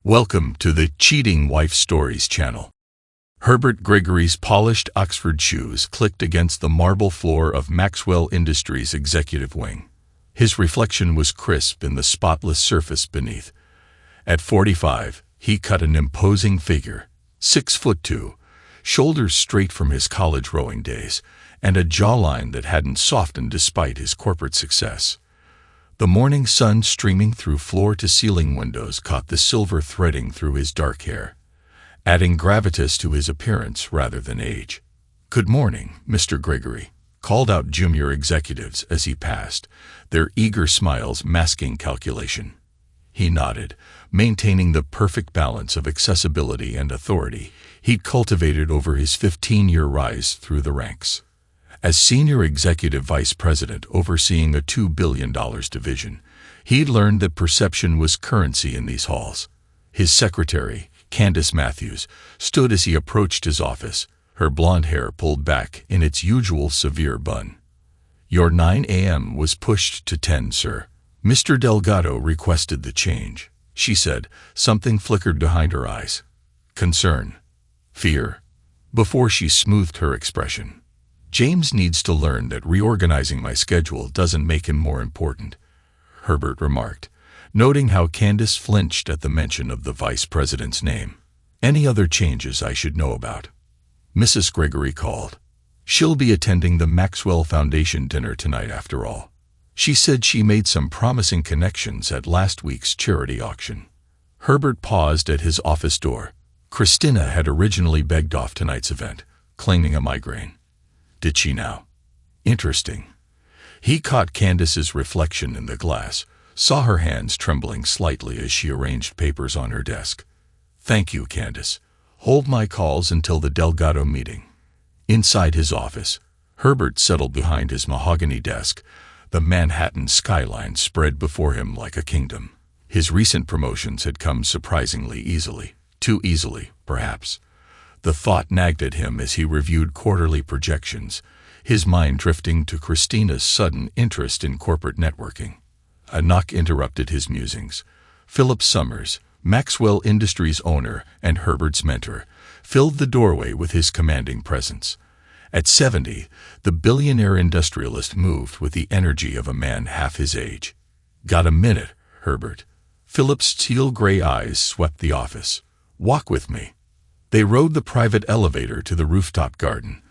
Welcome to the Cheating Wife Stories channel. Herbert Gregory's polished Oxford shoes clicked against the marble floor of Maxwell Industries' executive wing. His reflection was crisp in the spotless surface beneath. At 45, he cut an imposing figure, 6'2", shoulders straight from his college rowing days, and a jawline that hadn't softened despite his corporate success. The morning sun streaming through floor-to-ceiling windows caught the silver threading through his dark hair, adding gravitas to his appearance rather than age. "Good morning, Mr. Gregory," called out junior executives as he passed, their eager smiles masking calculation. He nodded, maintaining the perfect balance of accessibility and authority he'd cultivated over his 15-year rise through the ranks. As senior executive vice president overseeing a $2 billion division, he'd learned that perception was currency in these halls. His secretary, Candace Matthews, stood as he approached his office, her blonde hair pulled back in its usual severe bun. "Your 9 a.m. was pushed to 10, sir. Mr. Delgado requested the change," she said. Something flickered behind her eyes. Concern? Fear? Before she smoothed her expression. "James needs to learn that reorganizing my schedule doesn't make him more important," Herbert remarked, noting how Candace flinched at the mention of the vice president's name. "Any other changes I should know about?" Mrs. Gregory called. "She'll be attending the Maxwell Foundation dinner tonight after all. She said she made some promising connections at last week's charity auction." Herbert paused at his office door. Christina had originally begged off tonight's event, claiming a migraine. Did she now? Interesting. He caught Candace's reflection in the glass, saw her hands trembling slightly as she arranged papers on her desk. "Thank you, Candace. Hold my calls until the Delgado meeting." Inside his office, Herbert settled behind his mahogany desk, the Manhattan skyline spread before him like a kingdom. His recent promotions had come surprisingly easily. Too easily, perhaps. The thought nagged at him as he reviewed quarterly projections, his mind drifting to Christina's sudden interest in corporate networking. A knock interrupted his musings. Philip Summers, Maxwell Industries owner and Herbert's mentor, filled the doorway with his commanding presence. At 70, the billionaire industrialist moved with the energy of a man half his age. "Got a minute, Herbert?" Philip's teal-gray eyes swept the office. "Walk with me." They rode the private elevator to the rooftop garden,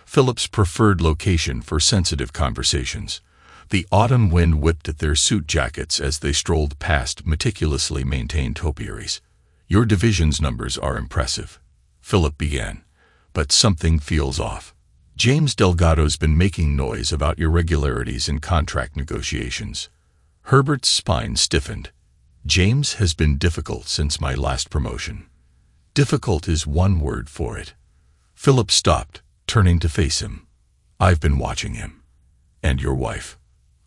Philip's preferred location for sensitive conversations. The autumn wind whipped at their suit jackets as they strolled past meticulously maintained topiaries. "Your division's numbers are impressive," Philip began, "but something feels off. James Delgado's been making noise about irregularities in contract negotiations." Herbert's spine stiffened. "James has been difficult since my last promotion." "Difficult is one word for it." Philip stopped, turning to face him. "I've been watching him." "And your wife?"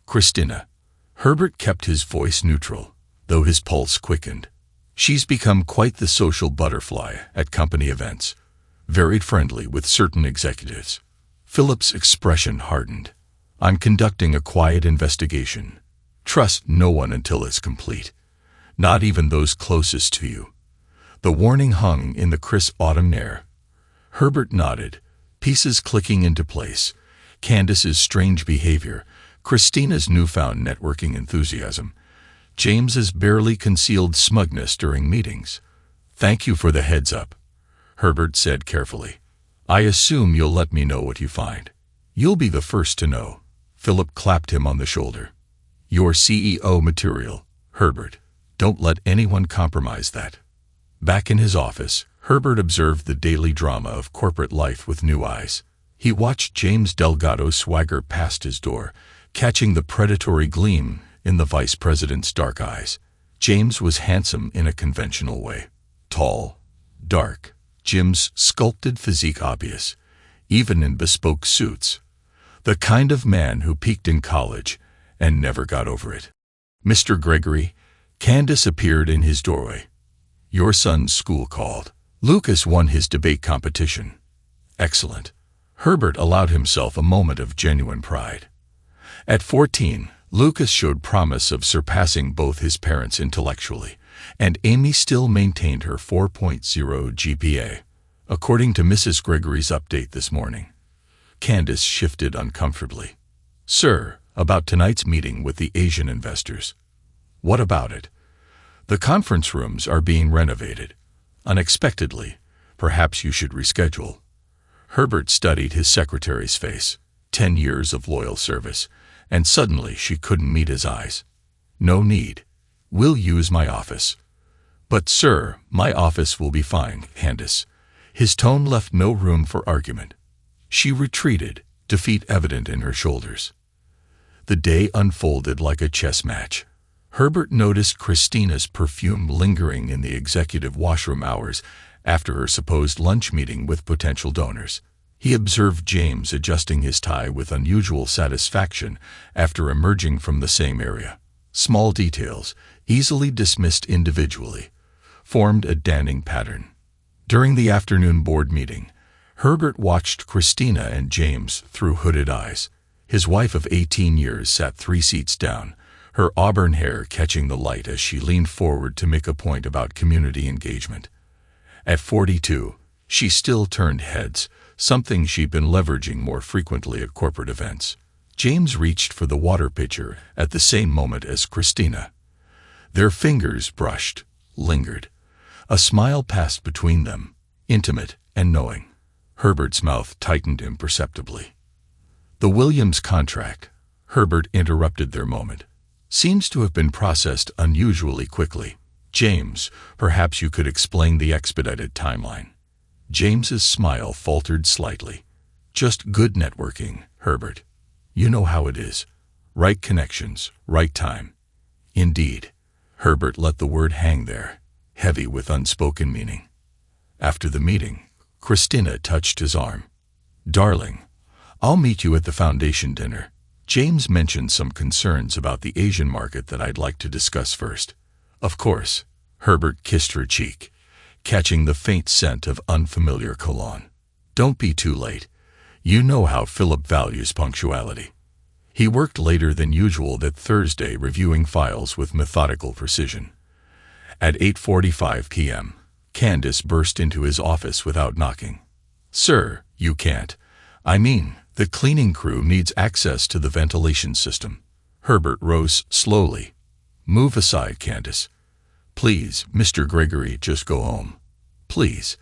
"Christina." Herbert kept his voice neutral, though his pulse quickened. "She's become quite the social butterfly at company events, very friendly with certain executives." Philip's expression hardened. "I'm conducting a quiet investigation. Trust no one until it's complete, not even those closest to you." The warning hung in the crisp autumn air. Herbert nodded, pieces clicking into place. Candace's strange behavior, Christina's newfound networking enthusiasm, James's barely concealed smugness during meetings. "Thank you for the heads up," Herbert said carefully. "I assume you'll let me know what you find." "You'll be the first to know." Philip clapped him on the shoulder. "Your CEO material, Herbert. Don't let anyone compromise that." Back in his office, Herbert observed the daily drama of corporate life with new eyes. He watched James Delgado swagger past his door, catching the predatory gleam in the vice president's dark eyes. James was handsome in a conventional way. Tall, dark, Jim's sculpted physique obvious, even in bespoke suits. The kind of man who peaked in college and never got over it. "Mr. Gregory," Candace appeared in his doorway. "Your son's school called. Lucas won his debate competition." "Excellent." Herbert allowed himself a moment of genuine pride. At 14, Lucas showed promise of surpassing both his parents intellectually, and Amy still maintained her 4.0 GPA, according to Mrs. Gregory's update this morning. Candace shifted uncomfortably. "Sir, about tonight's meeting with the Asian investors." "What about it?" "The conference rooms are being renovated. Unexpectedly. Perhaps you should reschedule." Herbert studied his secretary's face. 10 years of loyal service, and suddenly she couldn't meet his eyes. "No need. We'll use my office." "But sir, my office will be fine, Candace." His tone left no room for argument. She retreated, defeat evident in her shoulders. The day unfolded like a chess match. Herbert noticed Christina's perfume lingering in the executive washroom hours after her supposed lunch meeting with potential donors. He observed James adjusting his tie with unusual satisfaction after emerging from the same area. Small details, easily dismissed individually, formed a damning pattern. During the afternoon board meeting, Herbert watched Christina and James through hooded eyes. His wife of 18 years sat 3 seats down, her auburn hair catching the light as she leaned forward to make a point about community engagement. At 42, she still turned heads, something she'd been leveraging more frequently at corporate events. James reached for the water pitcher at the same moment as Christina. Their fingers brushed, lingered. A smile passed between them, intimate and knowing. Herbert's mouth tightened imperceptibly. "The Williams contract," Herbert interrupted their moment, "seems to have been processed unusually quickly. James, perhaps you could explain the expedited timeline." James's smile faltered slightly. "Just good networking, Herbert. You know how it is. Right connections, right time." "Indeed." Herbert let the word hang there, heavy with unspoken meaning. After the meeting, Christina touched his arm. "Darling, I'll meet you at the foundation dinner. James mentioned some concerns about the Asian market that I'd like to discuss first." "Of course." Herbert kissed her cheek, catching the faint scent of unfamiliar cologne. "Don't be too late. You know how Philip values punctuality." He worked later than usual that Thursday, reviewing files with methodical precision. At 8:45 p.m., Candace burst into his office without knocking. "Sir, you can't. I mean, the cleaning crew needs access to the ventilation system." Herbert rose slowly. "Move aside, Candace. Please, Mr. Gregory, just go home. Please."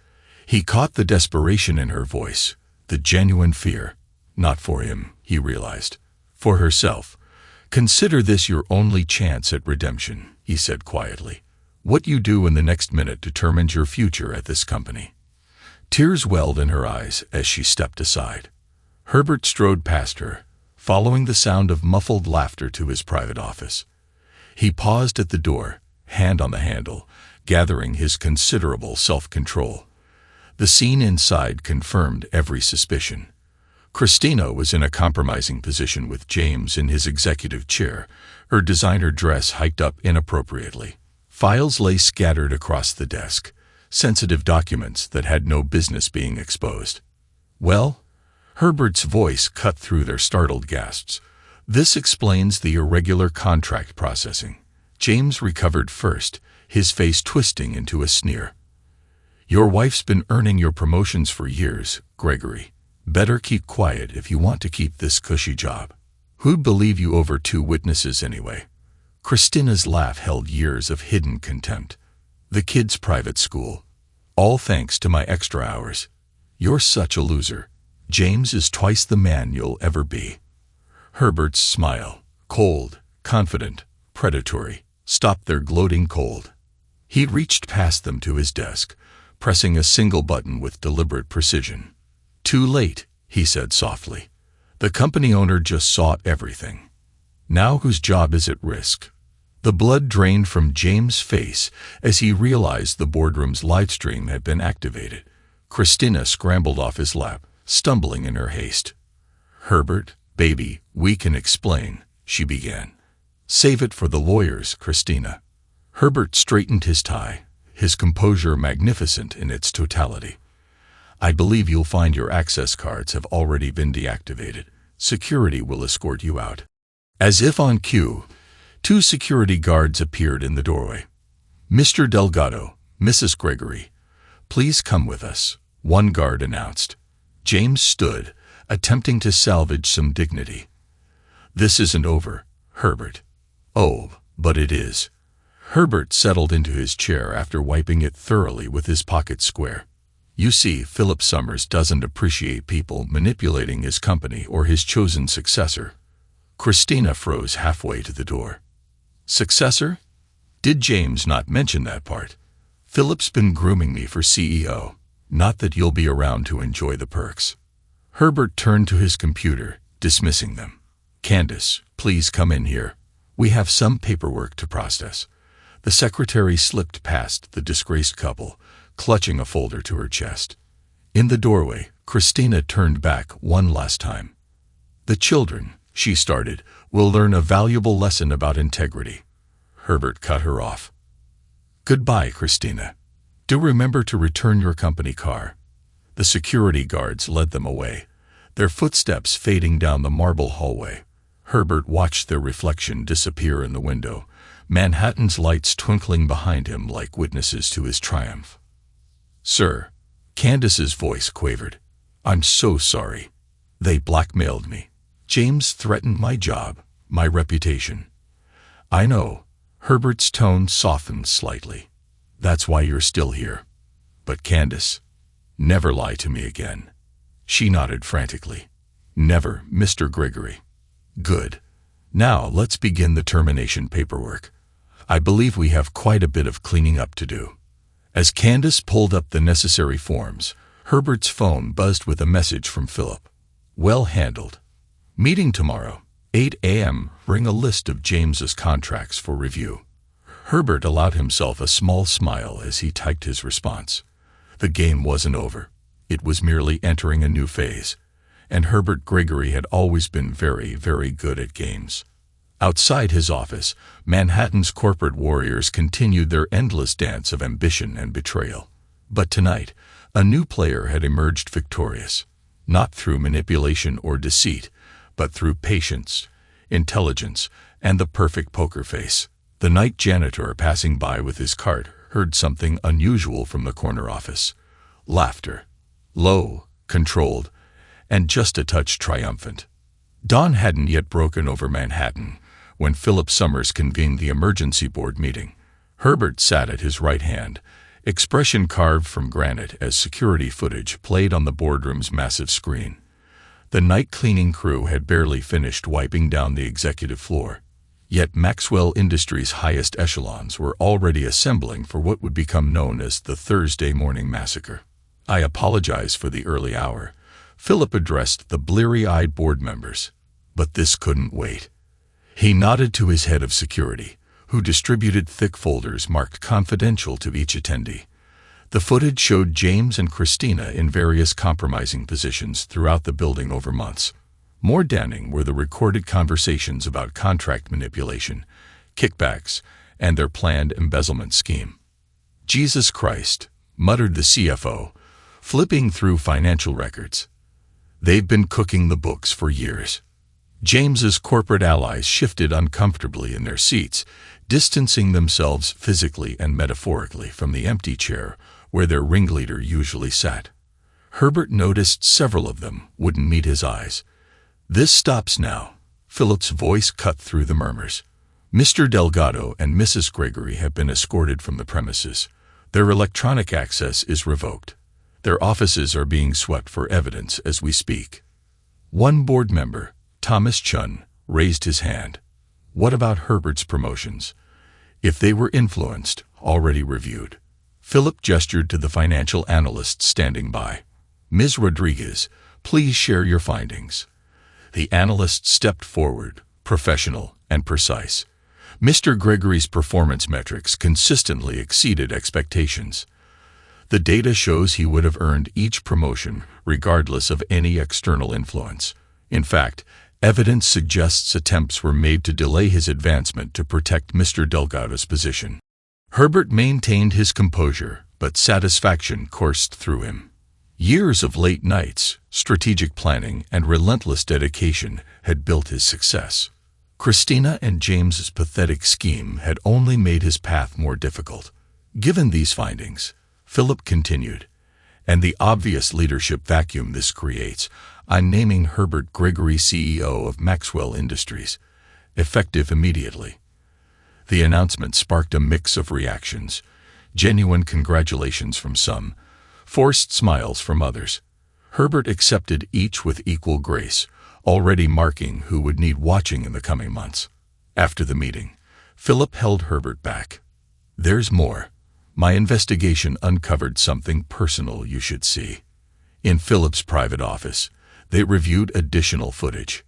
He caught the desperation in her voice, the genuine fear. Not for him, he realized. For herself. "Consider this your only chance at redemption," he said quietly. "What you do in the next minute determines your future at this company." Tears welled in her eyes as she stepped aside. Herbert strode past her, following the sound of muffled laughter to his private office. He paused at the door, hand on the handle, gathering his considerable self-control. The scene inside confirmed every suspicion. Christina was in a compromising position with James in his executive chair, her designer dress hiked up inappropriately. Files lay scattered across the desk, sensitive documents that had no business being exposed. "Well?" Herbert's voice cut through their startled gasps. "This explains the irregular contract processing." James recovered first, his face twisting into a sneer. "Your wife's been earning your promotions for years, Gregory. Better keep quiet if you want to keep this cushy job. Who'd believe you over 2 witnesses anyway?" Christina's laugh held years of hidden contempt. "The kid's private school. All thanks to my extra hours. You're such a loser. James is twice the man you'll ever be." Herbert's smile, cold, confident, predatory, stopped their gloating cold. He reached past them to his desk, pressing a single button with deliberate precision. "Too late," he said softly. "The company owner just saw everything. Now whose job is at risk?" The blood drained from James' face as he realized the boardroom's livestream had been activated. Christina scrambled off his lap, stumbling in her haste. "Herbert, baby, we can explain," she began. "Save it for the lawyers, Christina." Herbert straightened his tie, his composure magnificent in its totality. "I believe you'll find your access cards have already been deactivated. Security will escort you out." As if on cue, 2 security guards appeared in the doorway. "Mr. Delgado, Mrs. Gregory, please come with us," one guard announced. James stood, attempting to salvage some dignity. "This isn't over, Herbert." "Oh, but it is." Herbert settled into his chair after wiping it thoroughly with his pocket square. "You see, Philip Summers doesn't appreciate people manipulating his company or his chosen successor." Christina froze halfway to the door. "Successor? Did James not mention that part? Philip's been grooming me for CEO. Not that you'll be around to enjoy the perks." Herbert turned to his computer, dismissing them. "Candace, please come in here. We have some paperwork to process." The secretary slipped past the disgraced couple, clutching a folder to her chest. In the doorway, Christina turned back one last time. "The children," she started, "will learn a valuable lesson about integrity." Herbert cut her off. "Goodbye, Christina. Do remember to return your company car." The security guards led them away, their footsteps fading down the marble hallway. Herbert watched their reflection disappear in the window, Manhattan's lights twinkling behind him like witnesses to his triumph. "Sir," Candace's voice quavered, "I'm so sorry. They blackmailed me. James threatened my job, my reputation." "I know." Herbert's tone softened slightly. "That's why you're still here. But Candace, never lie to me again." She nodded frantically. "Never, Mr. Gregory." "Good. Now let's begin the termination paperwork. I believe we have quite a bit of cleaning up to do." As Candace pulled up the necessary forms, Herbert's phone buzzed with a message from Philip. "Well handled. Meeting tomorrow, 8 a.m. Bring a list of James's contracts for review." Herbert allowed himself a small smile as he typed his response. The game wasn't over. It was merely entering a new phase, and Herbert Gregory had always been very, very good at games. Outside his office, Manhattan's corporate warriors continued their endless dance of ambition and betrayal. But tonight, a new player had emerged victorious, not through manipulation or deceit, but through patience, intelligence, and the perfect poker face. The night janitor passing by with his cart heard something unusual from the corner office. Laughter. Low, controlled, and just a touch triumphant. Dawn hadn't yet broken over Manhattan when Philip Summers convened the emergency board meeting. Herbert sat at his right hand, expression carved from granite as security footage played on the boardroom's massive screen. The night cleaning crew had barely finished wiping down the executive floor. Yet Maxwell Industries' highest echelons were already assembling for what would become known as the Thursday morning massacre. "I apologize for the early hour," Philip addressed the bleary-eyed board members. But this couldn't wait. He nodded to his head of security, who distributed thick folders marked confidential to each attendee. The footage showed James and Christina in various compromising positions throughout the building over months. More damning were the recorded conversations about contract manipulation, kickbacks, and their planned embezzlement scheme. "Jesus Christ," muttered the CFO, flipping through financial records. "They've been cooking the books for years." James's corporate allies shifted uncomfortably in their seats, distancing themselves physically and metaphorically from the empty chair where their ringleader usually sat. Herbert noticed several of them wouldn't meet his eyes. "This stops now," Philip's voice cut through the murmurs. "Mr. Delgado and Mrs. Gregory have been escorted from the premises. Their electronic access is revoked. Their offices are being swept for evidence as we speak." One board member, Thomas Chun, raised his hand. What about Herbert's promotions? If they were influenced, already reviewed. Philip gestured to the financial analyst standing by. "Ms. Rodriguez, please share your findings." The analyst stepped forward, professional and precise. Mr. Gregory's performance metrics consistently exceeded expectations. The data shows he would have earned each promotion regardless of any external influence. In fact, evidence suggests attempts were made to delay his advancement to protect Mr. Delgado's position. Herbert maintained his composure, but satisfaction coursed through him. Years of late nights, strategic planning, and relentless dedication had built his success. Christina and James's pathetic scheme had only made his path more difficult. Given these findings, Philip continued, and the obvious leadership vacuum this creates, I'm naming Herbert Gregory CEO of Maxwell Industries, effective immediately. The announcement sparked a mix of reactions, genuine congratulations from some, forced smiles from others. Herbert accepted each with equal grace, already marking who would need watching in the coming months. After the meeting, Philip held Herbert back. There's more. My investigation uncovered something personal you should see. In Philip's private office, they reviewed additional footage.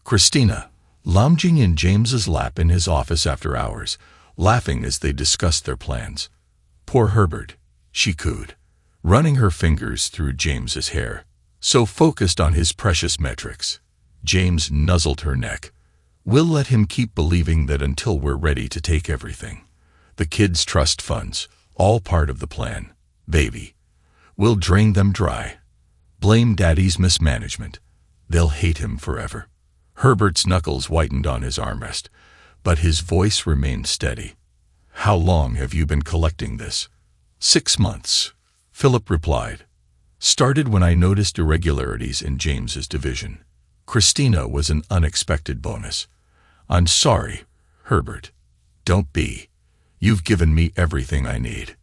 Christina, lounging in James's lap in his office after hours, laughing as they discussed their plans. Poor Herbert, she cooed, running her fingers through James's hair, so focused on his precious metrics. James nuzzled her neck. We'll let him keep believing that until we're ready to take everything. The kids' trust funds, all part of the plan. Baby. We'll drain them dry. Blame Daddy's mismanagement. They'll hate him forever. Herbert's knuckles whitened on his armrest, but his voice remained steady. How long have you been collecting this? 6 months, Philip replied. Started when I noticed irregularities in James's division. Christina was an unexpected bonus. I'm sorry, Herbert. Don't be. You've given me everything I need.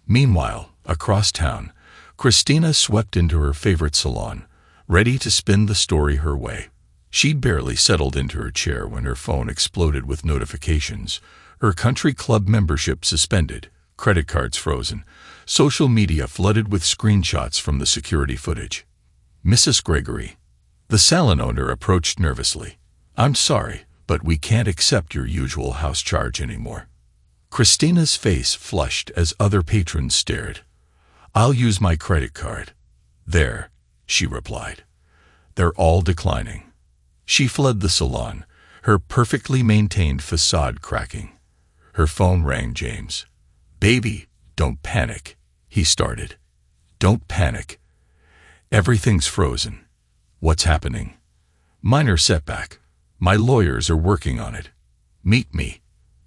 Meanwhile, across town, Christina swept into her favorite salon, ready to spin the story her way. She'd barely settled into her chair when her phone exploded with notifications, her country club membership suspended, credit cards frozen, social media flooded with screenshots from the security footage. Mrs. Gregory. The salon owner approached nervously. I'm sorry, but we can't accept your usual house charge anymore. Christina's face flushed as other patrons stared. I'll use my credit card. There, she replied. They're all declining. She fled the salon, her perfectly maintained facade cracking. Her phone rang James. Baby, don't panic, he started. Don't panic. Everything's frozen. What's happening? Minor setback. My lawyers are working on it. Meet me.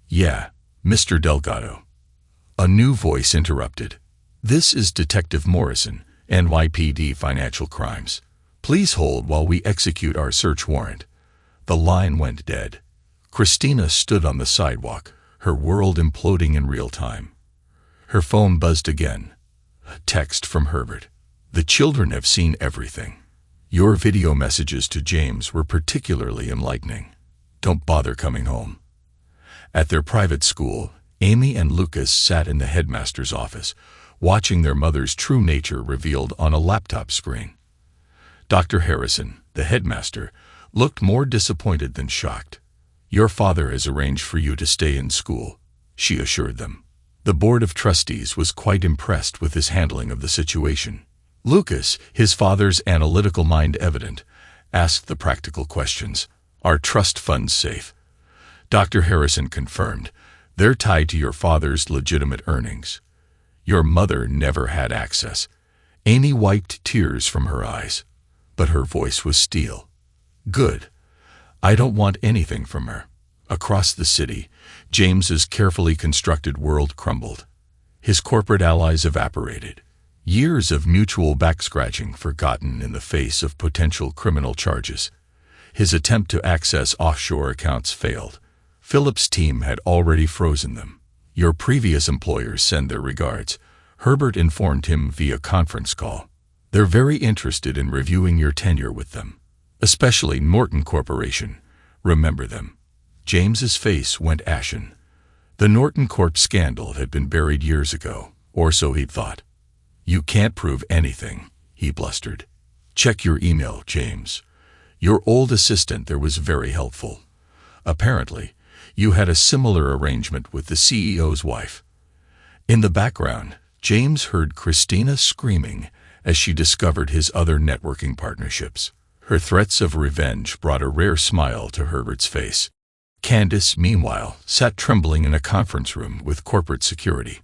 Yeah, Mr. Delgado. A new voice interrupted. This is Detective Morrison, NYPD Financial Crimes. Please hold while we execute our search warrant. The line went dead. Christina stood on the sidewalk, her world imploding in real time. Her phone buzzed again. A text from Herbert. The children have seen everything. Your video messages to James were particularly enlightening. Don't bother coming home. At their private school, Amy and Lucas sat in the headmaster's office, watching their mother's true nature revealed on a laptop screen. Dr. Harrison, the headmaster, looked more disappointed than shocked. Your father has arranged for you to stay in school, she assured them. The board of trustees was quite impressed with his handling of the situation. Lucas, his father's analytical mind evident, asked the practical questions. Are trust funds safe? Dr. Harrison confirmed. They're tied to your father's legitimate earnings. Your mother never had access. Amy wiped tears from her eyes, but her voice was steel. Good. I don't want anything from her. Across the city, James's carefully constructed world crumbled. His corporate allies evaporated. Years of mutual back-scratching forgotten in the face of potential criminal charges. His attempt to access offshore accounts failed. Philip's team had already frozen them. Your previous employers send their regards, Herbert informed him via conference call. They're very interested in reviewing your tenure with them, especially Norton Corporation. Remember them. James's face went ashen. The Norton Corp scandal had been buried years ago, or so he'd thought. You can't prove anything, he blustered. Check your email, James. Your old assistant there was very helpful. Apparently, you had a similar arrangement with the CEO's wife. In the background, James heard Christina screaming as she discovered his other networking partnerships. Her threats of revenge brought a rare smile to Herbert's face. Candace, meanwhile, sat trembling in a conference room with corporate security.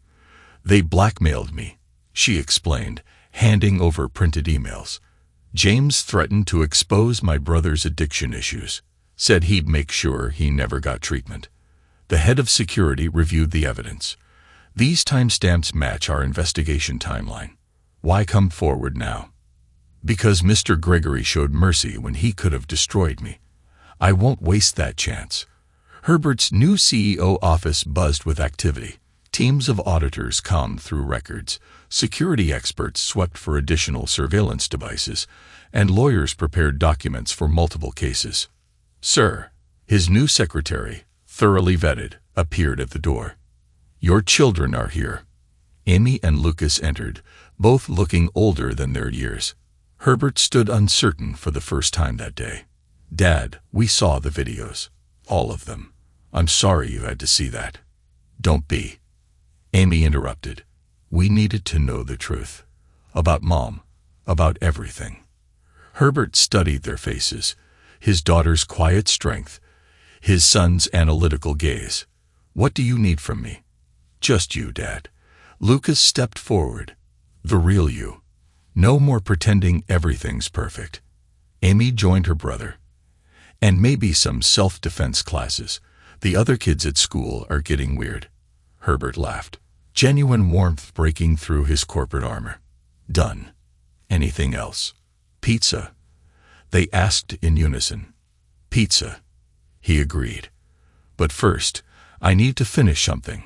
They blackmailed me, she explained, handing over printed emails. James threatened to expose my brother's addiction issues, said he'd make sure he never got treatment. The head of security reviewed the evidence. These timestamps match our investigation timeline. Why come forward now? Because Mr. Gregory showed mercy when he could have destroyed me. I won't waste that chance. Herbert's new CEO office buzzed with activity. Teams of auditors combed through records, security experts swept for additional surveillance devices, and lawyers prepared documents for multiple cases. Sir, his new secretary, thoroughly vetted, appeared at the door. Your children are here. Amy and Lucas entered, both looking older than their years. Herbert stood uncertain for the first time that day. Dad, we saw the videos. All of them. I'm sorry you had to see that. Don't be. Amy interrupted. We needed to know the truth. About Mom. About everything. Herbert studied their faces, his daughter's quiet strength, his son's analytical gaze. What do you need from me? Just you, Dad. Lucas stepped forward. The real you. No more pretending everything's perfect. Amy joined her brother. And maybe some self-defense classes. The other kids at school are getting weird. Herbert laughed. Genuine warmth breaking through his corporate armor. Done. Anything else? Pizza. They asked in unison. Pizza. He agreed. But first, I need to finish something.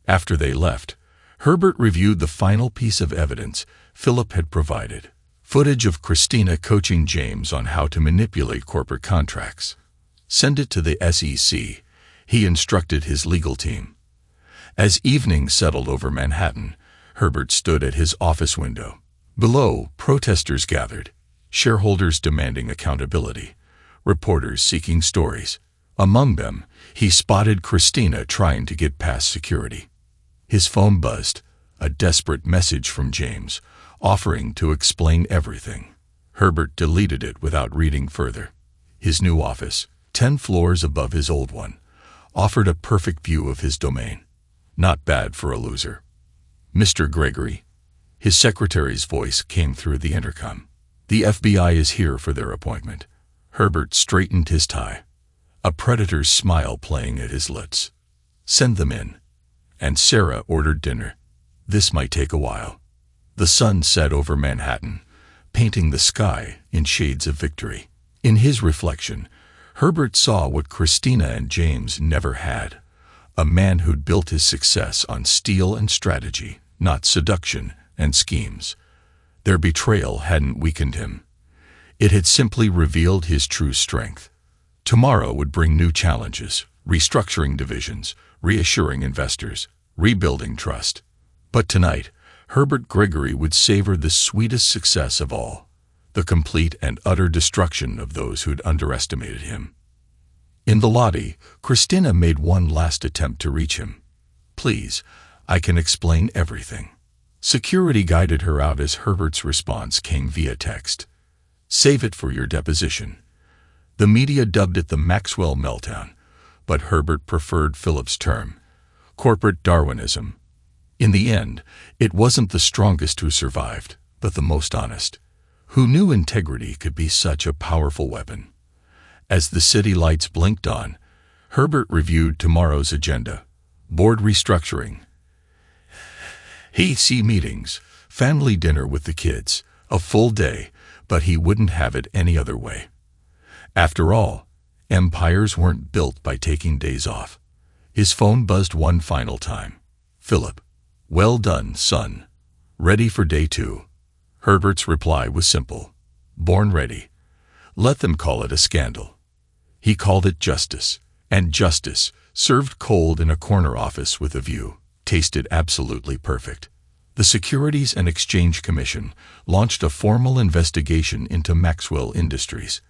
After they left, Herbert reviewed the final piece of evidence Philip had provided. Footage of Christina coaching James on how to manipulate corporate contracts. Send it to the SEC, he instructed his legal team. As evening settled over Manhattan, Herbert stood at his office window. Below, protesters gathered, shareholders demanding accountability, reporters seeking stories. Among them, he spotted Christina trying to get past security. His phone buzzed, a desperate message from James, offering to explain everything. Herbert deleted it without reading further. His new office, 10 floors above his old one, offered a perfect view of his domain. Not bad for a loser. Mr. Gregory. His secretary's voice came through the intercom. The FBI is here for their appointment. Herbert straightened his tie, a predator's smile playing at his lips. Send them in. And Sarah ordered dinner. This might take a while. The sun set over Manhattan, painting the sky in shades of victory. In his reflection, Herbert saw what Christina and James never had. A man who'd built his success on steel and strategy, not seduction and schemes. Their betrayal hadn't weakened him. It had simply revealed his true strength. Tomorrow would bring new challenges, restructuring divisions, reassuring investors, rebuilding trust. But tonight, Herbert Gregory would savor the sweetest success of all, the complete and utter destruction of those who'd underestimated him. In the lobby, Christina made one last attempt to reach him. Please, I can explain everything. Security guided her out as Herbert's response came via text. Save it for your deposition. The media dubbed it the Maxwell meltdown, but Herbert preferred Philip's term, corporate Darwinism. In the end, it wasn't the strongest who survived, but the most honest, who knew integrity could be such a powerful weapon. As the city lights blinked on, Herbert reviewed tomorrow's agenda. Board restructuring, HC meetings, family dinner with the kids, a full day, but he wouldn't have it any other way. After all, empires weren't built by taking days off. His phone buzzed one final time. Philip. Well done, son. Ready for day 2. Herbert's reply was simple. Born ready. Let them call it a scandal. He called it justice. And justice, served cold in a corner office with a view, tasted absolutely perfect. The Securities and Exchange Commission launched a formal investigation into Maxwell Industries.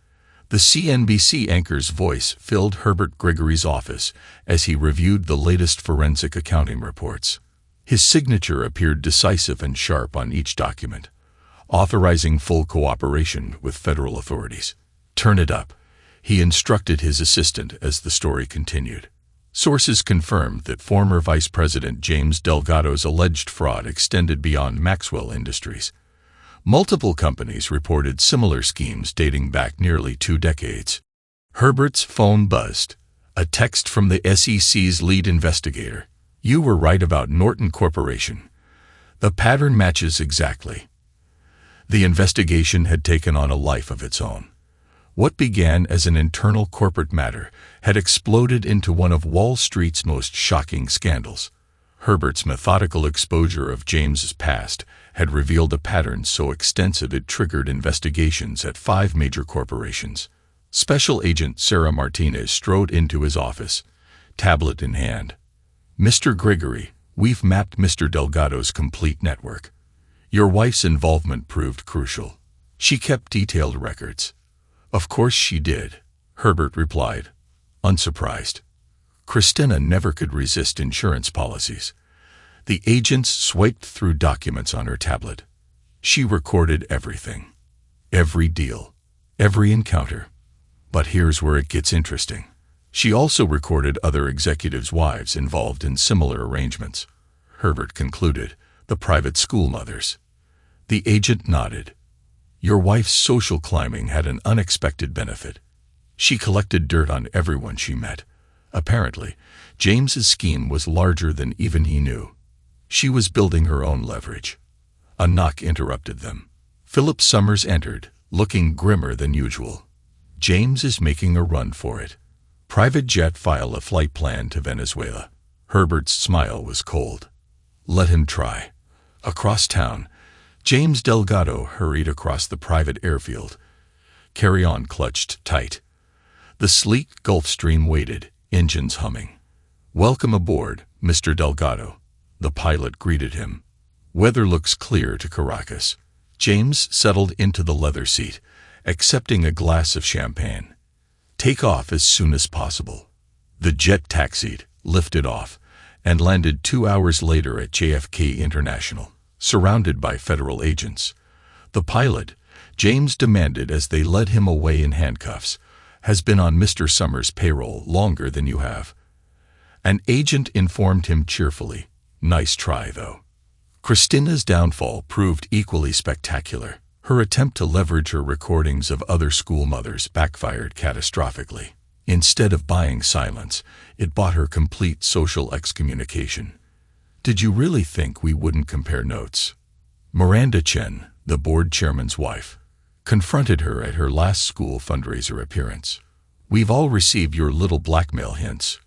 The CNBC anchor's voice filled Herbert Gregory's office as he reviewed the latest forensic accounting reports. His signature appeared decisive and sharp on each document, authorizing full cooperation with federal authorities. Turn it up, he instructed his assistant as the story continued. Sources confirmed that former Vice President James Delgado's alleged fraud extended beyond Maxwell Industries. Multiple companies reported similar schemes dating back nearly 2 decades. Herbert's phone buzzed. A text from the SEC's lead investigator. You were right about Norton Corporation. The pattern matches exactly. The investigation had taken on a life of its own. What began as an internal corporate matter had exploded into one of Wall Street's most shocking scandals. Herbert's methodical exposure of James's past had revealed a pattern so extensive it triggered investigations at 5 major corporations. Special Agent Sarah Martinez strode into his office, tablet in hand. "Mr. Gregory, we've mapped Mr. Delgado's complete network. Your wife's involvement proved crucial. She kept detailed records." "Of course she did," Herbert replied, unsurprised. Christina never could resist insurance policies. The agents swiped through documents on her tablet. She recorded everything. Every deal. Every encounter. But here's where it gets interesting. She also recorded other executives' wives involved in similar arrangements. Herbert concluded, the private school mothers. The agent nodded. Your wife's social climbing had an unexpected benefit. She collected dirt on everyone she met. Apparently, James's scheme was larger than even he knew. She was building her own leverage. A knock interrupted them. Philip Summers entered, looking grimmer than usual. "James is making a run for it. Private jet, file a flight plan to Venezuela." Herbert's smile was cold. "Let him try." Across town, James Delgado hurried across the private airfield. Carry-on clutched tight. The sleek Gulfstream waited, engines humming. "Welcome aboard, Mr. Delgado," the pilot greeted him. "Weather looks clear to Caracas." James settled into the leather seat, accepting a glass of champagne. "Take off as soon as possible." The jet taxied, lifted off, and landed 2 hours later at JFK International, surrounded by federal agents. The pilot, James demanded as they led him away in handcuffs, has been on Mr. Summers' payroll longer than you have. An agent informed him cheerfully, "Nice try, though." Christina's downfall proved equally spectacular. Her attempt to leverage her recordings of other school mothers backfired catastrophically. Instead of buying silence, it bought her complete social excommunication. "Did you really think we wouldn't compare notes?" Miranda Chen, the board chairman's wife, confronted her at her last school fundraiser appearance. "We've all received your little blackmail hints."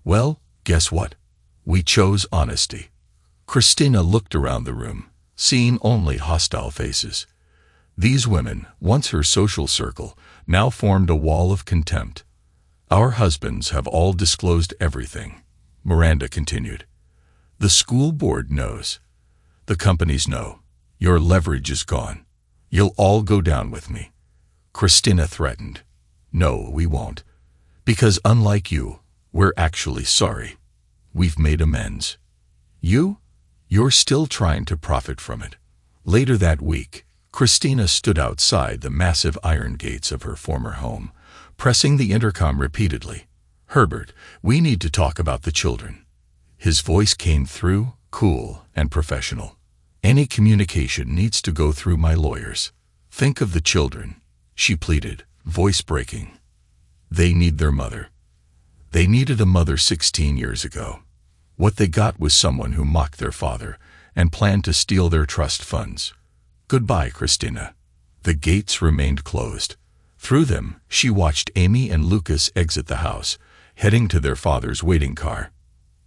"Well, guess what? We chose honesty." Christina looked around the room, seeing only hostile faces. These women, once her social circle, now formed a wall of contempt. "Our husbands have all disclosed everything," Miranda continued. "The school board knows. The companies know. Your leverage is gone. You'll all go down with me." Christina threatened. "No, we won't. Because unlike you, we're actually sorry. We've made amends. You're still trying to profit from it." Later that week, Christina stood outside the massive iron gates of her former home, pressing the intercom repeatedly. "Herbert, we need to talk about the children." His voice came through, cool and professional. "Any communication needs to go through my lawyers. Think of the children," she pleaded, voice breaking. "They need their mother. They needed a mother 16 years ago. What they got was someone who mocked their father and planned to steal their trust funds. Goodbye, Christina." The gates remained closed. Through them, she watched Amy and Lucas exit the house, heading to their father's waiting car.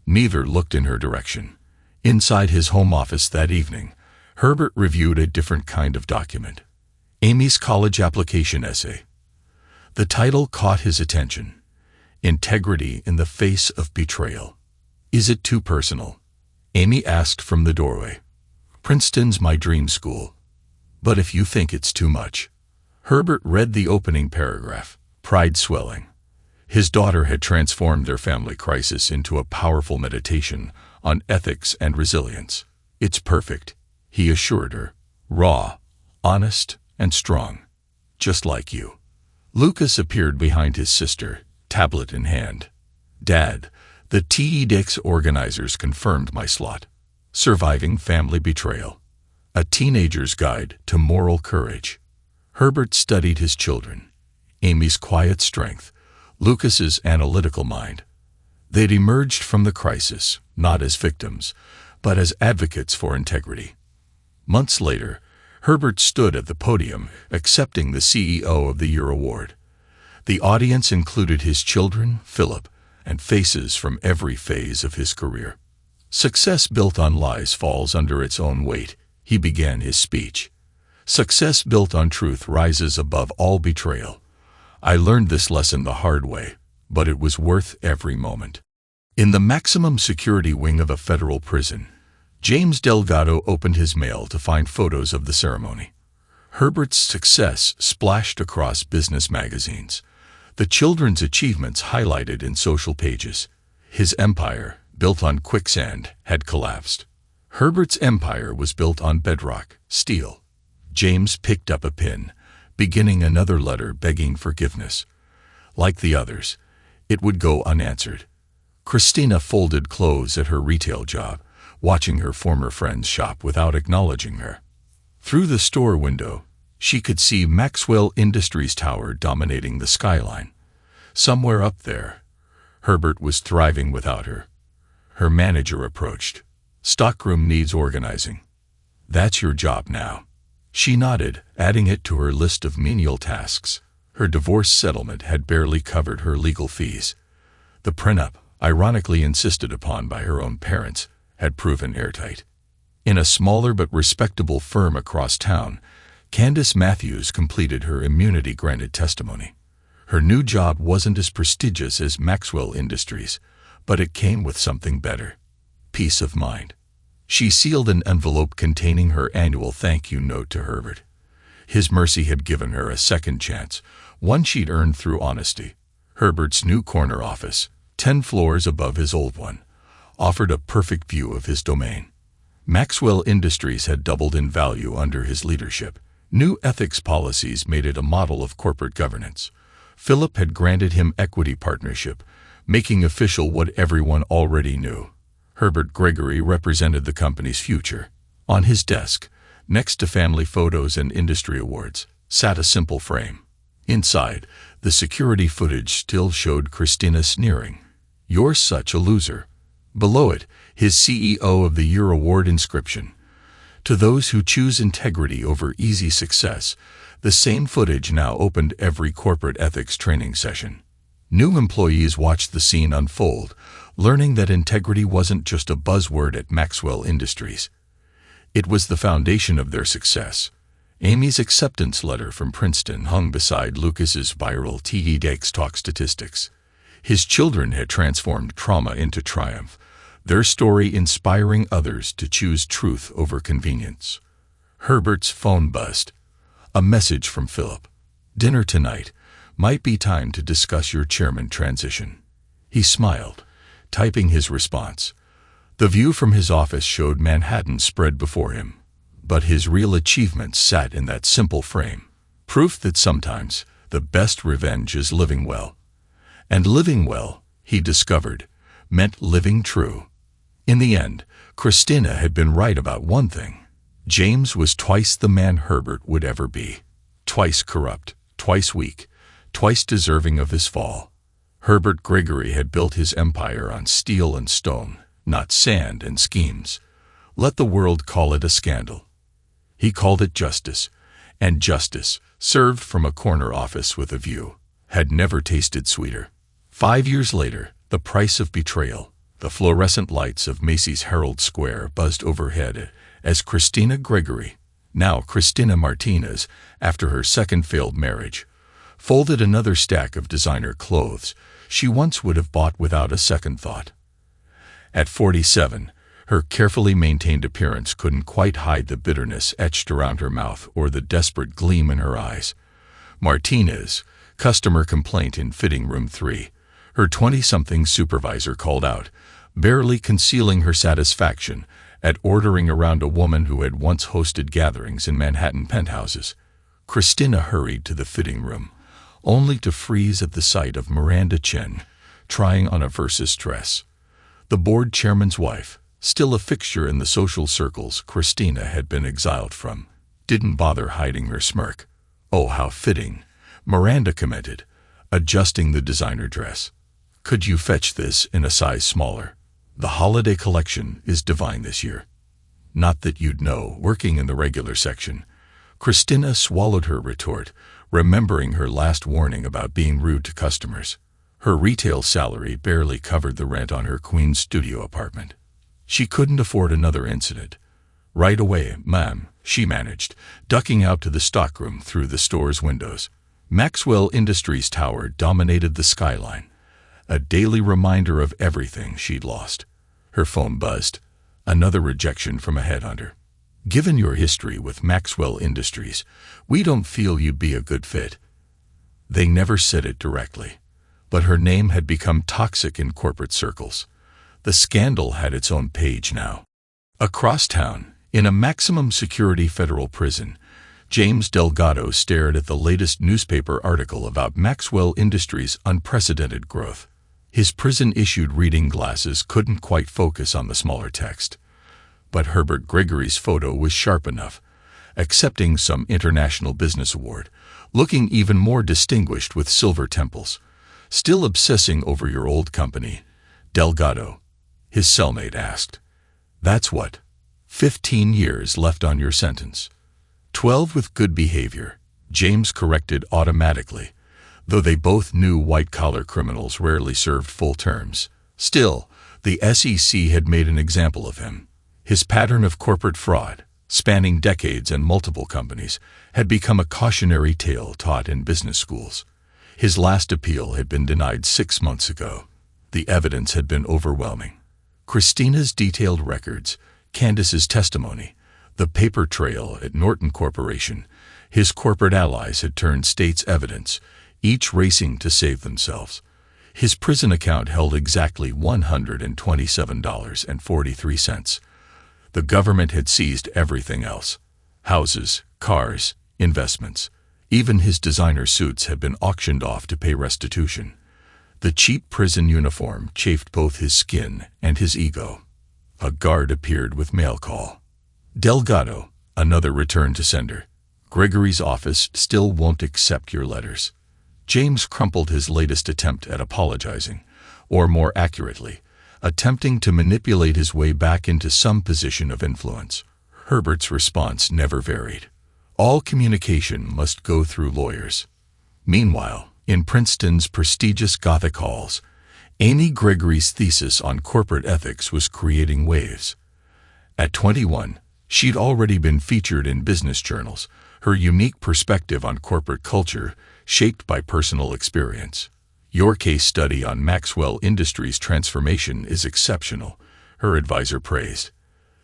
Neither looked in her direction. Inside his home office that evening, Herbert reviewed a different kind of document. Amy's college application essay. The title caught his attention. "Integrity in the Face of Betrayal." "Is it too personal?" Amy asked from the doorway. "Princeton's my dream school. But if you think it's too much." Herbert read the opening paragraph, pride swelling. His daughter had transformed their family crisis into a powerful meditation on ethics and resilience. "It's perfect," he assured her. "Raw, honest, and strong. Just like you." Lucas appeared behind his sister, tablet in hand. "Dad, the TEDx organizers confirmed my slot. Surviving Family Betrayal. A Teenager's Guide to Moral Courage." Herbert studied his children. Amy's quiet strength, Lucas's analytical mind. They'd emerged from the crisis, not as victims, but as advocates for integrity. Months later, Herbert stood at the podium accepting the CEO of the Year award. The audience included his children, Philip, and faces from every phase of his career. Success built on lies falls under its own weight, he began his speech. Success built on truth rises above all betrayal. I learned this lesson the hard way, but it was worth every moment. In the maximum security wing of a federal prison, James Delgado opened his mail to find photos of the ceremony. Herbert's success splashed across business magazines. The children's achievements highlighted in social pages. His empire, built on quicksand, had collapsed. Herbert's empire was built on bedrock, steel. James picked up a pen, beginning another letter begging forgiveness. Like the others, it would go unanswered. Christina folded clothes at her retail job, watching her former friends shop without acknowledging her. Through the store window, she could see Maxwell Industries Tower dominating the skyline. Somewhere up there, Herbert was thriving without her. Her manager approached. "Stockroom needs organizing. That's your job now." She nodded, adding it to her list of menial tasks. Her divorce settlement had barely covered her legal fees. The prenup, ironically insisted upon by her own parents, had proven airtight. In a smaller but respectable firm across town, Candace Matthews completed her immunity-granted testimony. Her new job wasn't as prestigious as Maxwell Industries, but it came with something better: peace of mind. She sealed an envelope containing her annual thank-you note to Herbert. His mercy had given her a second chance, one she'd earned through honesty. Herbert's new corner office, 10 floors above his old one, offered a perfect view of his domain. Maxwell Industries had doubled in value under his leadership. New ethics policies made it a model of corporate governance. Philip had granted him equity partnership, making official what everyone already knew. Herbert Gregory represented the company's future. On his desk, next to family photos and industry awards, sat a simple frame. Inside, the security footage still showed Christina sneering. "You're such a loser." Below it, his CEO of the Year award inscription. To those who choose integrity over easy success, the same footage now opened every corporate ethics training session. New employees watched the scene unfold, learning that integrity wasn't just a buzzword at Maxwell Industries. It was the foundation of their success. Amy's acceptance letter from Princeton hung beside Lucas's viral TEDx talk statistics. His children had transformed trauma into triumph, their story inspiring others to choose truth over convenience. Herbert's phone buzzed. A message from Philip. "Dinner tonight. Might be time to discuss your chairman transition." He smiled, typing his response. The view from his office showed Manhattan spread before him, but his real achievements sat in that simple frame. Proof that sometimes the best revenge is living well. And living well, he discovered, meant living true. In the end, Christina had been right about one thing. James was twice the man Herbert would ever be. Twice corrupt, twice weak, twice deserving of his fall. Herbert Gregory had built his empire on steel and stone, not sand and schemes. Let the world call it a scandal. He called it justice, and justice, served from a corner office with a view, had never tasted sweeter. 5 years later, the price of betrayal. The fluorescent lights of Macy's Herald Square buzzed overhead as Christina Gregory, now Christina Martinez, after her second failed marriage, folded another stack of designer clothes she once would have bought without a second thought. At 47, her carefully maintained appearance couldn't quite hide the bitterness etched around her mouth or the desperate gleam in her eyes. Martinez, customer complaint in fitting room 3, her 20-something supervisor called out, barely concealing her satisfaction at ordering around a woman who had once hosted gatherings in Manhattan penthouses. Christina hurried to the fitting room, only to freeze at the sight of Miranda Chen, trying on a Versus dress. The board chairman's wife, still a fixture in the social circles Christina had been exiled from, didn't bother hiding her smirk. "Oh, how fitting," Miranda commented, adjusting the designer dress. "Could you fetch this in a size smaller?" The holiday collection is divine this year. Not that you'd know, working in the regular section. Christina swallowed her retort, remembering her last warning about being rude to customers. Her retail salary barely covered the rent on her Queens studio apartment. She couldn't afford another incident. Right away, ma'am, she managed, ducking out to the stockroom through the store's windows. Maxwell Industries Tower dominated the skyline, a daily reminder of everything she'd lost. Her phone buzzed. Another rejection from a headhunter. Given your history with Maxwell Industries, we don't feel you'd be a good fit. They never said it directly, but her name had become toxic in corporate circles. The scandal had its own page now. Across town, in a maximum security federal prison, James Delgado stared at the latest newspaper article about Maxwell Industries' unprecedented growth. His prison-issued reading glasses couldn't quite focus on the smaller text. But Herbert Gregory's photo was sharp enough, accepting some international business award, looking even more distinguished with silver temples. Still obsessing over your old company, Delgado? His cellmate asked. That's what? 15 years left on your sentence. 12 with good behavior, James corrected automatically, though they both knew white-collar criminals rarely served full terms. Still, the SEC had made an example of him. His pattern of corporate fraud, spanning decades and multiple companies, had become a cautionary tale taught in business schools. His last appeal had been denied 6 months ago. The evidence had been overwhelming. Christina's detailed records, Candace's testimony, the paper trail at Norton Corporation, his corporate allies had turned state's evidence, each racing to save themselves. His prison account held exactly $127.43. The government had seized everything else: houses, cars, investments. Even his designer suits had been auctioned off to pay restitution. The cheap prison uniform chafed both his skin and his ego. A guard appeared with mail call. Delgado, another return to sender. Gregory's office still won't accept your letters. James crumpled his latest attempt at apologizing, or more accurately, attempting to manipulate his way back into some position of influence. Herbert's response never varied. All communication must go through lawyers. Meanwhile, in Princeton's prestigious Gothic halls, Amy Gregory's thesis on corporate ethics was creating waves. At 21, she'd already been featured in business journals, her unique perspective on corporate culture shaped by personal experience. Your case study on Maxwell Industries' transformation is exceptional, her advisor praised.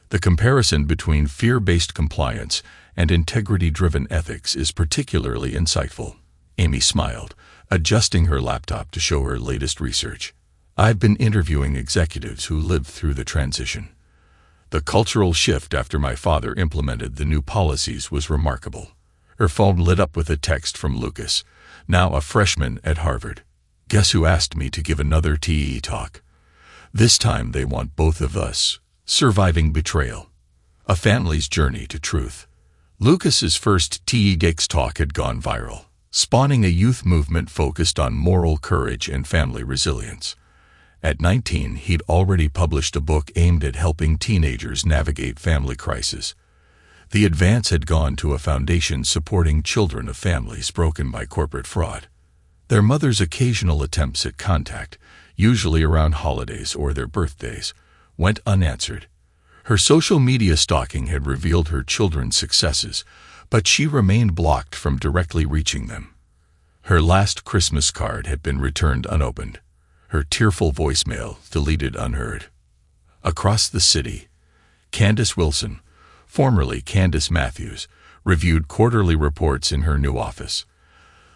The comparison between fear-based compliance and integrity-driven ethics is particularly insightful. Amy smiled, adjusting her laptop to show her latest research. I've been interviewing executives who lived through the transition. The cultural shift after my father implemented the new policies was remarkable. Her phone lit up with a text from Lucas, now a freshman at Harvard. Guess who asked me to give another TE talk? This time they want both of us. Surviving Betrayal. A Family's Journey to Truth. Lucas's first TE Geeks talk had gone viral, spawning a youth movement focused on moral courage and family resilience. At 19, he'd already published a book aimed at helping teenagers navigate family crisis. The advance had gone to a foundation supporting children of families broken by corporate fraud. Their mother's occasional attempts at contact, usually around holidays or their birthdays, went unanswered. Her social media stalking had revealed her children's successes, but she remained blocked from directly reaching them. Her last Christmas card had been returned unopened, her tearful voicemail deleted unheard. Across the city, Candace Wilson, formerly Candace Matthews, reviewed quarterly reports in her new office.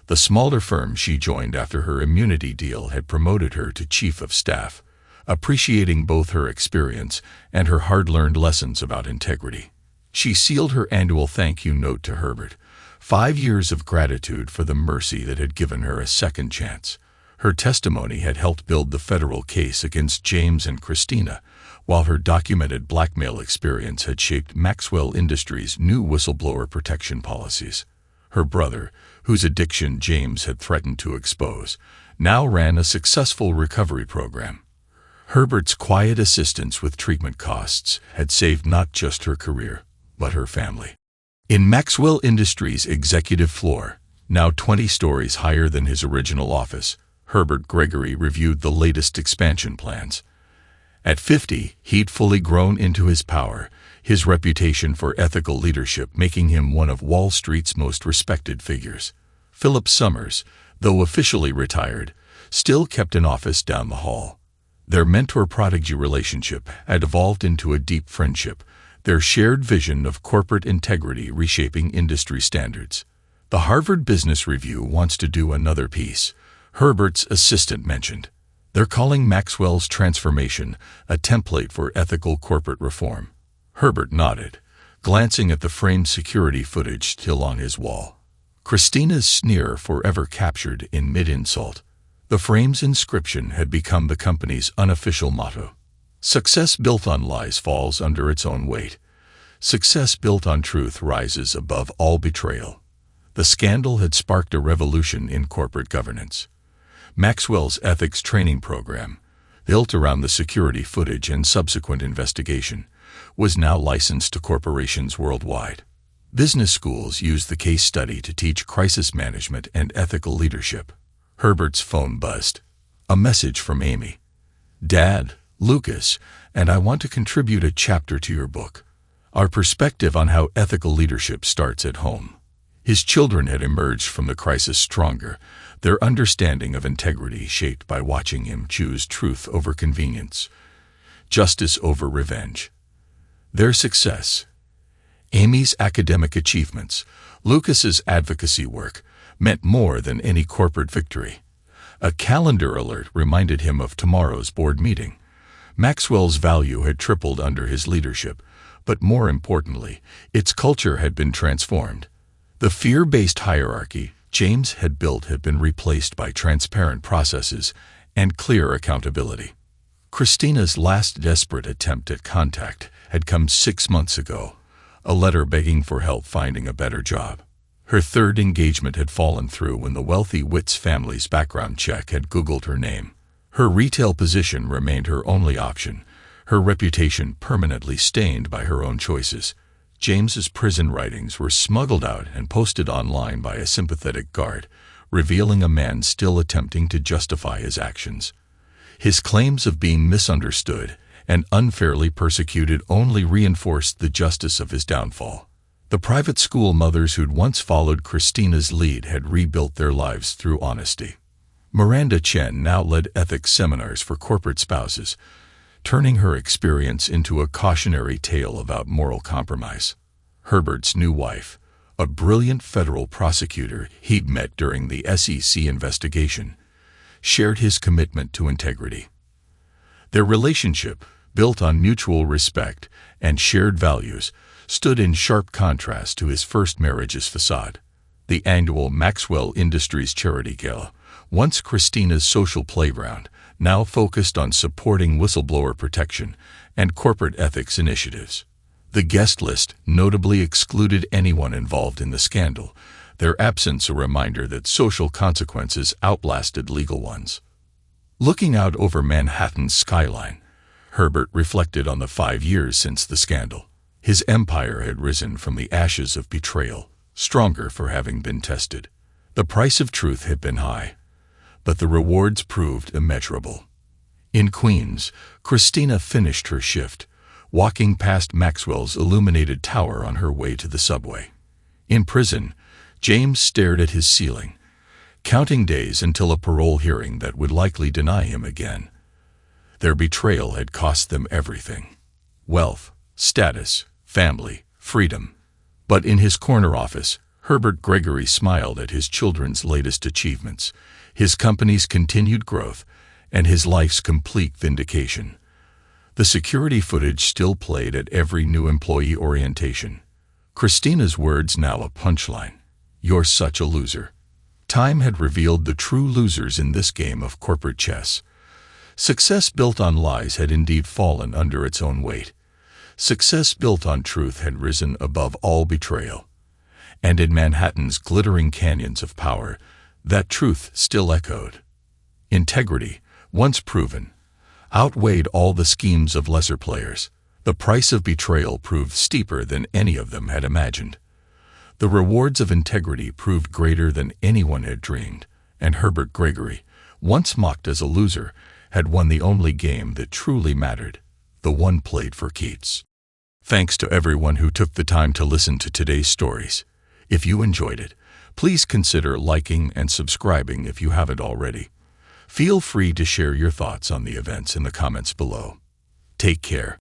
The smaller firm she joined after her immunity deal had promoted her to chief of staff, appreciating both her experience and her hard-learned lessons about integrity. She sealed her annual thank you note to Herbert, 5 years of gratitude for the mercy that had given her a second chance. Her testimony had helped build the federal case against James and Christina, while her documented blackmail experience had shaped Maxwell Industries' new whistleblower protection policies. Her brother, whose addiction James had threatened to expose, now ran a successful recovery program. Herbert's quiet assistance with treatment costs had saved not just her career, but her family. In Maxwell Industries' executive floor, now 20 stories higher than his original office, Herbert Gregory reviewed the latest expansion plans. At 50, he'd fully grown into his power, his reputation for ethical leadership making him one of Wall Street's most respected figures. Philip Summers, though officially retired, still kept an office down the hall. Their mentor-prodigy relationship had evolved into a deep friendship, their shared vision of corporate integrity reshaping industry standards. The Harvard Business Review wants to do another piece, Herbert's assistant mentioned. They're calling Maxwell's transformation a template for ethical corporate reform. Herbert nodded, glancing at the framed security footage still on his wall. Christina's sneer forever captured in mid-insult. The frame's inscription had become the company's unofficial motto. Success built on lies falls under its own weight. Success built on truth rises above all betrayal. The scandal had sparked a revolution in corporate governance. Maxwell's ethics training program, built around the security footage and subsequent investigation, was now licensed to corporations worldwide. Business schools used the case study to teach crisis management and ethical leadership. Herbert's phone buzzed. A message from Amy. "Dad, Lucas, and I want to contribute a chapter to your book. Our perspective on how ethical leadership starts at home." His children had emerged from the crisis stronger, their understanding of integrity shaped by watching him choose truth over convenience, justice over revenge. Their success, Amy's academic achievements, Lucas's advocacy work, meant more than any corporate victory. A calendar alert reminded him of tomorrow's board meeting. Maxwell's value had tripled under his leadership, but more importantly, its culture had been transformed. The fear-based hierarchy James had built had been replaced by transparent processes and clear accountability. Christina's last desperate attempt at contact had come 6 months ago, a letter begging for help finding a better job. Her third engagement had fallen through when the wealthy Witts family's background check had Googled her name. Her retail position remained her only option, her reputation permanently stained by her own choices. James's prison writings were smuggled out and posted online by a sympathetic guard, revealing a man still attempting to justify his actions. His claims of being misunderstood and unfairly persecuted only reinforced the justice of his downfall. The private school mothers who'd once followed Christina's lead had rebuilt their lives through honesty. Miranda Chen now led ethics seminars for corporate spouses, turning her experience into a cautionary tale about moral compromise. Herbert's new wife, a brilliant federal prosecutor he'd met during the SEC investigation, shared his commitment to integrity. Their relationship, built on mutual respect and shared values, stood in sharp contrast to his first marriage's facade. The annual Maxwell Industries Charity Gala, once Christina's social playground, now focused on supporting whistleblower protection and corporate ethics initiatives. The guest list notably excluded anyone involved in the scandal, their absence a reminder that social consequences outlasted legal ones. Looking out over Manhattan's skyline, Herbert reflected on the 5 years since the scandal. His empire had risen from the ashes of betrayal, stronger for having been tested. The price of truth had been high, but the rewards proved immeasurable. In Queens, Christina finished her shift, walking past Maxwell's illuminated tower on her way to the subway. In prison, James stared at his ceiling, counting days until a parole hearing that would likely deny him again. Their betrayal had cost them everything: wealth, status, family, freedom. But in his corner office, Herbert Gregory smiled at his children's latest achievements, his company's continued growth, and his life's complete vindication. The security footage still played at every new employee orientation. Christina's words now a punchline: "You're such a loser." Time had revealed the true losers in this game of corporate chess. Success built on lies had indeed fallen under its own weight. Success built on truth had risen above all betrayal. And in Manhattan's glittering canyons of power, that truth still echoed. Integrity, once proven, outweighed all the schemes of lesser players. The price of betrayal proved steeper than any of them had imagined. The rewards of integrity proved greater than anyone had dreamed, and Herbert Gregory, once mocked as a loser, had won the only game that truly mattered, the one played for keeps. Thanks to everyone who took the time to listen to today's stories. If you enjoyed it, please consider liking and subscribing if you haven't already. Feel free to share your thoughts on the events in the comments below. Take care.